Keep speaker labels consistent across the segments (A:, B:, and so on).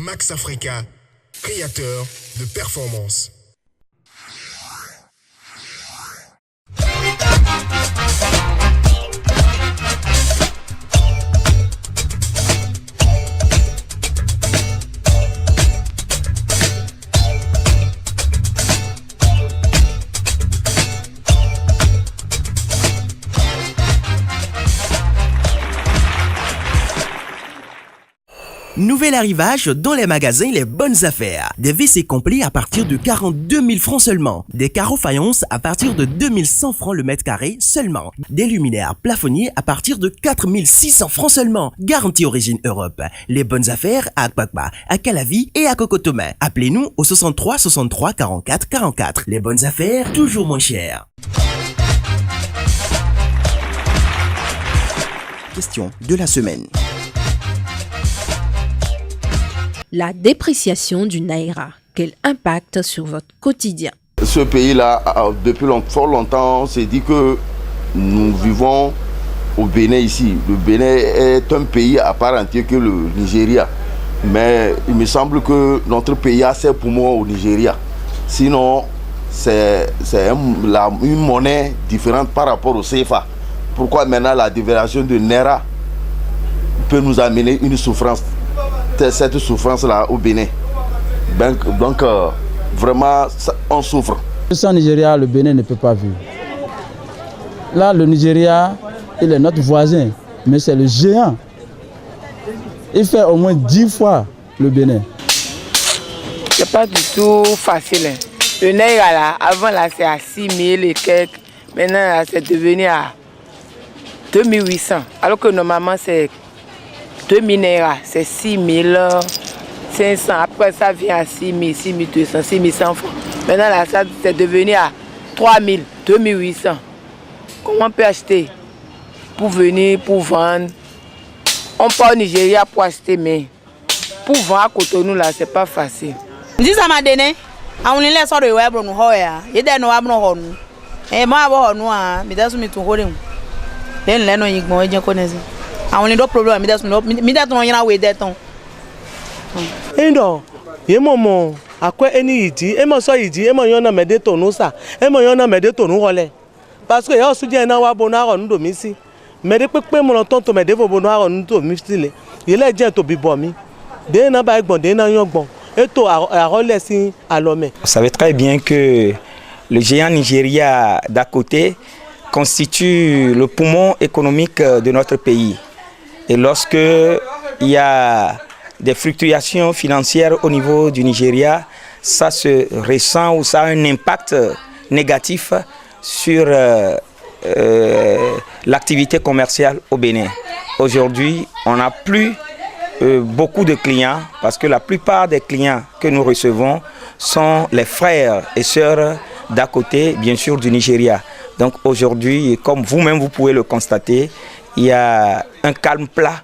A: Max Africa, créateur de performance.
B: Nouvel arrivage dans les magasins Les Bonnes Affaires. Des WC complets à partir de 42 000 francs seulement. Des carreaux faïence à partir de 2100 francs le mètre carré seulement. Des luminaires plafonniers à partir de 4600 francs seulement. Garantie origine Europe. Les Bonnes Affaires à Akpakpa, à Calavi et à Cocotomin. Appelez-nous au 63 63 44 44. Les Bonnes Affaires, toujours moins chères. Question de la semaine.
C: La dépréciation du Naira, quel impact sur votre quotidien?
D: Ce pays-là, depuis fort longtemps, on s'est dit que nous vivons au Bénin ici. Le Bénin est un pays à part entière que le Nigeria. Mais il me semble que notre pays a ses poumons au Nigeria. Sinon, c'est une monnaie différente par rapport au CFA. Pourquoi maintenant la dévaluation de Naira peut nous amener une souffrance? Cette souffrance-là au Bénin. Donc vraiment, on souffre.
E: Sans Nigeria, le Bénin ne peut pas vivre. Là, le Nigeria, il est notre voisin, mais c'est le géant. Il fait au moins 10 fois le Bénin.
F: C'est pas du tout facile. Le Naira, là, avant, là, c'est à 6 000 et quelques. Maintenant, là, c'est devenu à 2800. Alors que normalement, c'est 2000 Naira, c'est 6500. Après, ça vient à 6000, 6200, 6100 francs. Maintenant, là, ça, c'est devenu à 3000, 2800. Comment on peut acheter pour venir, pour vendre? On part au Nigeria pour acheter, mais pour vendre à Cotonou, là, c'est pas facile.
G: Dis ça m'a donné. On est là sur le web, on hoya. Il est dans le web, et moi, on a mais that's me to hold him. Then, let no ignore, you connais. On a des problèmes, mais on y a un des temps.
H: Et non, il maman, à quoi est-il dit? Et moi, ça, il dit, et moi, on a mis des tonneaux ça. Et moi, on a mis des tonneaux relais. Parce que il y a aussi des gens qui ont bonheur nous domicile. Mais depuis que mon tonton me développe bonheur nous domicile, il est déjà tout bibomi. Des gens qui ont des gens qui ont et tout à relais à l'homme.
I: Vous savez très bien que le géant Nigeria d'à côté constitue le poumon économique de notre pays. Et lorsque il y a des fluctuations financières au niveau du Nigeria, ça se ressent ou ça a un impact négatif sur l'activité commerciale au Bénin. Aujourd'hui, on n'a plus beaucoup de clients parce que la plupart des clients que nous recevons sont les frères et sœurs d'à côté, bien sûr, du Nigeria. Donc aujourd'hui, comme vous-même vous pouvez le constater, il y a un calme plat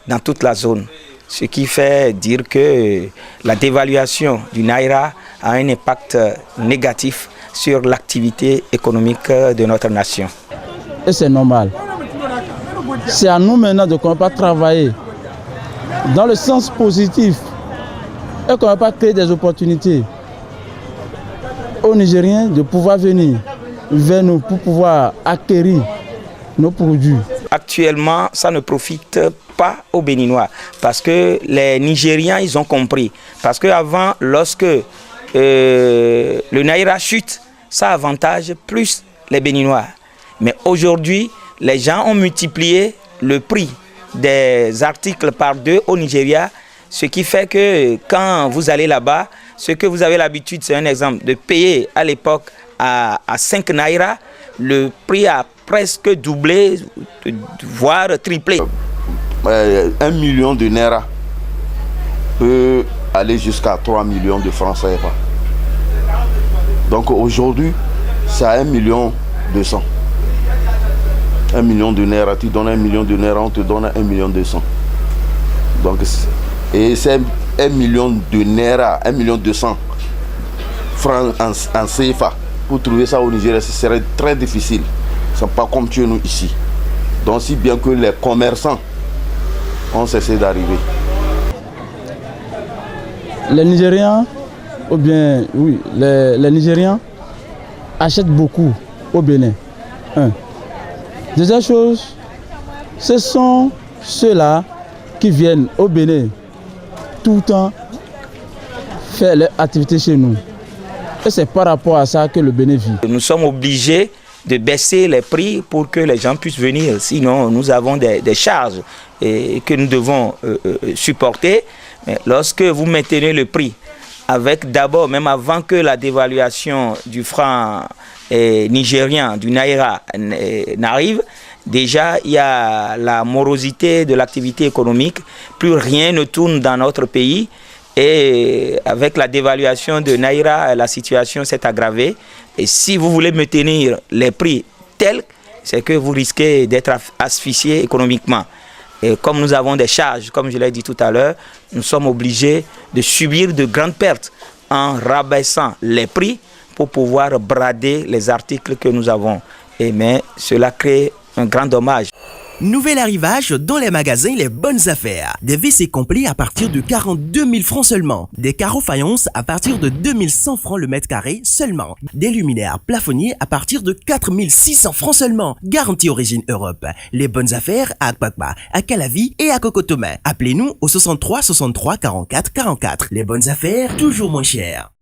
I: dans toute la zone. Ce qui fait dire que la dévaluation du Naira a un impact négatif sur l'activité économique de notre nation.
E: Et c'est normal. C'est à nous maintenant de ne pas travailler dans le sens positif et qu'on ne va pas créer des opportunités aux Nigériens de pouvoir venir vers nous pour pouvoir acquérir nos produits.
I: Actuellement, ça ne profite pas aux Béninois parce que les Nigérians, ils ont compris. Parce qu'avant, lorsque le Naira chute, ça avantage plus les Béninois. Mais aujourd'hui, les gens ont multiplié le prix des articles par 2 au Nigeria, ce qui fait que quand vous allez là-bas, ce que vous avez l'habitude, c'est un exemple, de payer à l'époque à 5 Naira, le prix a presque doublé, voire triplé.
D: 1 million de Naira peut aller jusqu'à 3 millions de francs CFA. Donc aujourd'hui, c'est à 1 200 000. 1 million de Naira, tu donnes 1 million de Naira, on te donne 1 200 000. Donc, et c'est 1 million de Naira, 1 200 000 francs en CFA. Pour trouver ça au Nigeria, ce serait très difficile. Ce n'est pas comme chez nous ici. Donc si bien que les commerçants ont cessé d'arriver.
E: les Nigériens, ou bien, oui, les Nigériens achètent beaucoup au Bénin. Deuxième chose, ce sont ceux-là qui viennent au Bénin tout le temps faire leur activité chez nous. Et c'est par rapport à ça que le Bénin vit.
I: Nous sommes obligés de baisser les prix pour que les gens puissent venir. Sinon, nous avons des charges que nous devons supporter. Mais lorsque vous maintenez le prix, avec d'abord, même avant que la dévaluation du franc nigérien, du naira, n'arrive, déjà il y a la morosité de l'activité économique. Plus rien ne tourne dans notre pays. Et avec la dévaluation de naira, la situation s'est aggravée. Et si vous voulez maintenir les prix tels, c'est que vous risquez d'être asphyxié économiquement. Et comme nous avons des charges, comme je l'ai dit tout à l'heure, nous sommes obligés de subir de grandes pertes en rabaissant les prix pour pouvoir brader les articles que nous avons. Mais cela crée un grand dommage.
B: Nouvel arrivage dans les magasins Les Bonnes Affaires. Des WC complets à partir de 42 000 francs seulement. Des carreaux faïence à partir de 2100 francs le mètre carré seulement. Des luminaires plafonniers à partir de 4600 francs seulement. Garantie origine Europe. Les Bonnes Affaires à Akpakpa, à Calavi et à Cocotomin. Appelez-nous au 63 63 44 44. Les Bonnes Affaires, toujours moins cher.